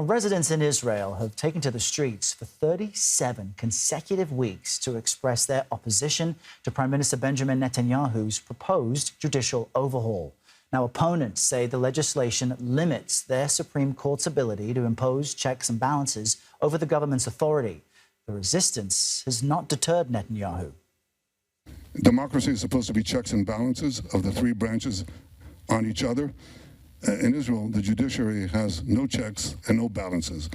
Now, residents in Israel have taken to the streets for 37 consecutive weeks to express their opposition to Prime Minister Benjamin Netanyahu's proposed judicial overhaul. Now, opponents say the legislation limits their Supreme Court's ability to impose checks and balances over the government's authority. The resistance has not deterred Netanyahu. Democracy is supposed to be checks and balances of the three branches on each other. In Israel, the judiciary has no checks and no balances.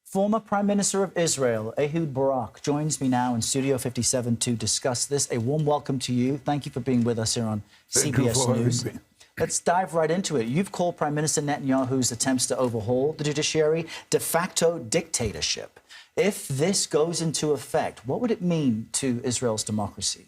Former Prime Minister of Israel, Ehud Barak, joins me now in Studio 57 to discuss this. A warm welcome to you. Thank you for being with us here on CBS News. Let's dive right into it. You've called Prime Minister Netanyahu's attempts to overhaul the judiciary de facto dictatorship. If this goes into effect, what would it mean to Israel's democracy?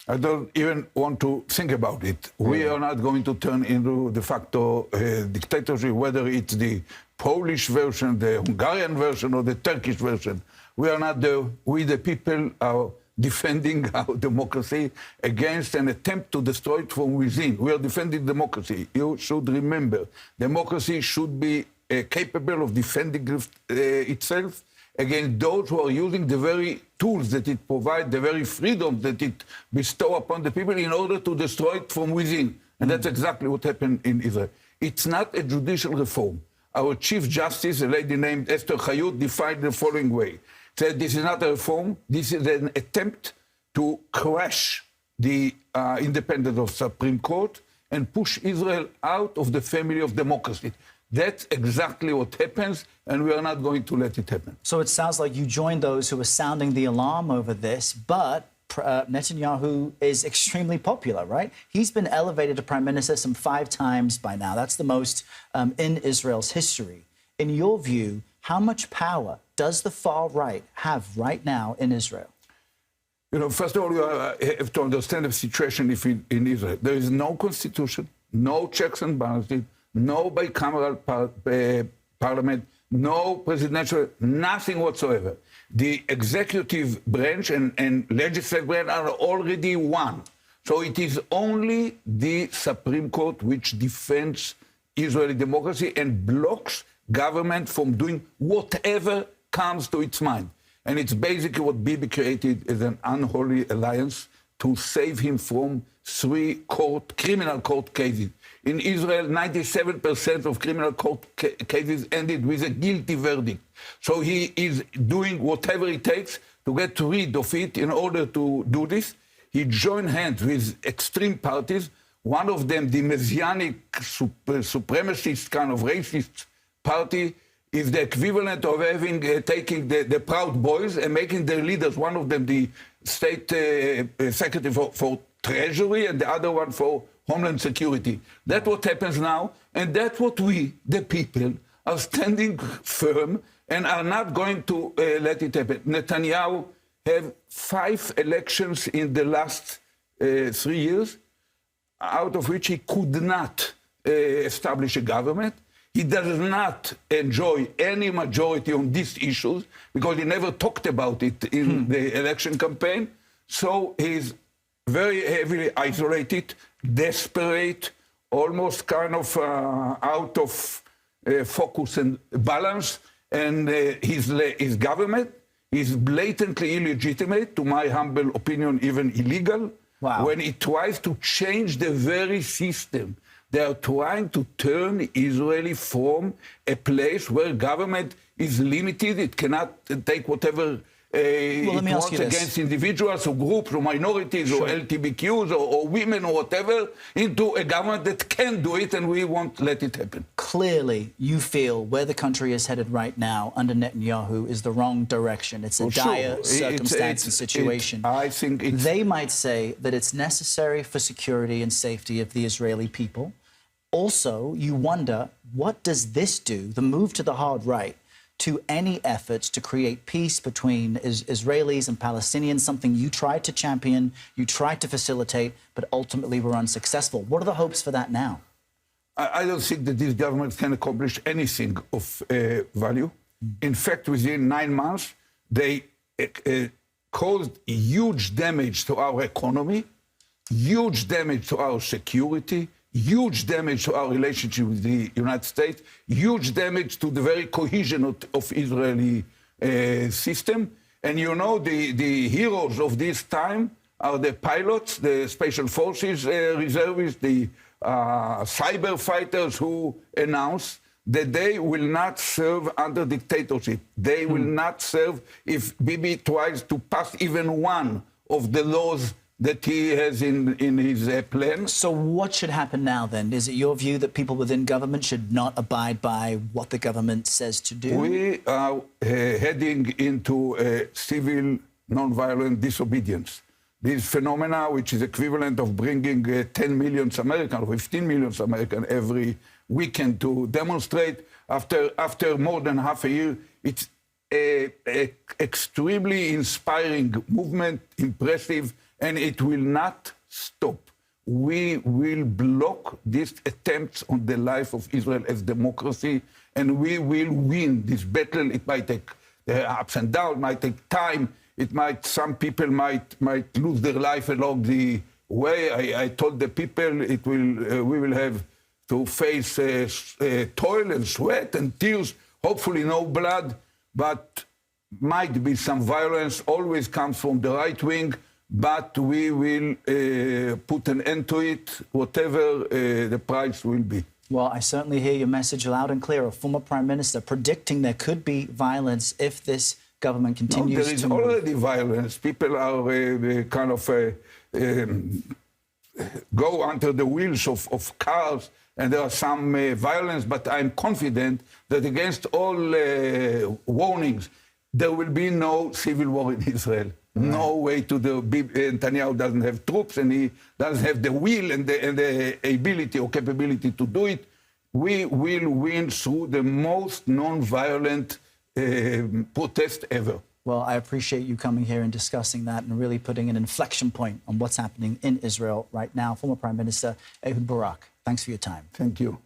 I don't even want to think about it. We are not going to turn into de facto dictatorship, whether it's the Polish version, the Hungarian version, or the Turkish version. We are not there. We, the people, are defending our democracy against an attempt to destroy it from within. We are defending democracy. You should remember, democracy should be capable of defending itself against those who are using the very tools that it provides, the very freedom that it bestows upon the people in order to destroy it from within. And that's exactly what happened in Israel. It's not a judicial reform. Our Chief Justice, a lady named Esther Hayut, defined the following way. Said this is not a reform, this is an attempt to crush the independence of Supreme Court and push Israel out of the family of democracy. That's exactly what happens, and we are not going to let it happen. So it sounds like you joined those who were sounding the alarm over this, but Netanyahu is extremely popular, right? He's been elevated to prime minister some 5 times by now. That's the most in Israel's history. In your view, how much power does the far right have right now in Israel? You know, first of all, you have to understand the situation in Israel. There is no constitution, no checks and balances, no bicameral parliament, no presidential, nothing whatsoever. The executive branch and legislative branch are already one. So it is only the Supreme Court which defends Israeli democracy and blocks government from doing whatever comes to its mind. And it's basically what Bibi created as an unholy alliance to save him from 3 criminal court cases. In Israel, 97% of criminal court cases ended with a guilty verdict. So he is doing whatever it takes to get rid of it in order to do this. He joined hands with extreme parties. One of them, the Messianic supremacist kind of racist party, is the equivalent of having taking the Proud Boys and making their leaders, one of them the state secretary for Treasury and the other one for Homeland Security. That's what happens now, and that's what we, the people, are standing firm and are not going to let it happen. Netanyahu have 5 elections in the last 3 years, out of which he could not establish a government. He does not enjoy any majority on these issues because he never talked about it in the election campaign. So he's very heavily isolated, desperate, almost kind of out of focus and balance. And his government is blatantly illegitimate, to my humble opinion, even illegal, when it tries to change the very system. They are trying to turn Israel from a place where government is limited. It cannot take whatever it wants against individuals or groups or minorities or LGBTQs or women or whatever, into a government that can do it, and we won't let it happen. Clearly, you feel where the country is headed right now under Netanyahu is the wrong direction. It's a dire circumstance and situation. I think they might say that it's necessary for security and safety of the Israeli people. Also, you wonder, what does this do, the move to the hard right, to any efforts to create peace between Israelis and Palestinians, something you tried to champion, you tried to facilitate, but ultimately were unsuccessful? What are the hopes for that now? I don't think that this government can accomplish anything of value. In fact, within 9 months, they caused huge damage to our economy, huge damage to our security, huge damage to our relationship with the United States, huge damage to the very cohesion of Israeli system. And you know, the heroes of this time are the pilots, the special forces reservists, the cyber fighters who announce that they will not serve under dictatorship. They will not serve if Bibi tries to pass even one of the laws that he has in his plan. So what should happen now then? Is it your view that people within government should not abide by what the government says to do? We are heading into a civil nonviolent disobedience. This phenomena, which is equivalent of bringing 10 million Americans, 15 million Americans every weekend to demonstrate, after more than half a year, it's an extremely inspiring movement, impressive, and it will not stop. We will block these attempts on the life of Israel as democracy, and we will win this battle. It might take ups and downs, it might take time. Some people might lose their life along the way. I told the people we will have to face toil and sweat and tears, hopefully no blood, but might be some violence, always comes from the right wing, but we will put an end to it, whatever the price will be. Well, I certainly hear your message loud and clear. A former Prime Minister predicting there could be violence if this government continues to... No, there is already violence. People are kind of go under the wheels of cars, and there are some violence, but I'm confident that against all warnings, there will be no civil war in Israel. No way to the... Netanyahu doesn't have troops, and he doesn't have the will and the ability or capability to do it. We will win through the most non-violent protest ever. Well, I appreciate you coming here and discussing that and really putting an inflection point on what's happening in Israel right now. Former Prime Minister Ehud Barak, thanks for your time. Thank you.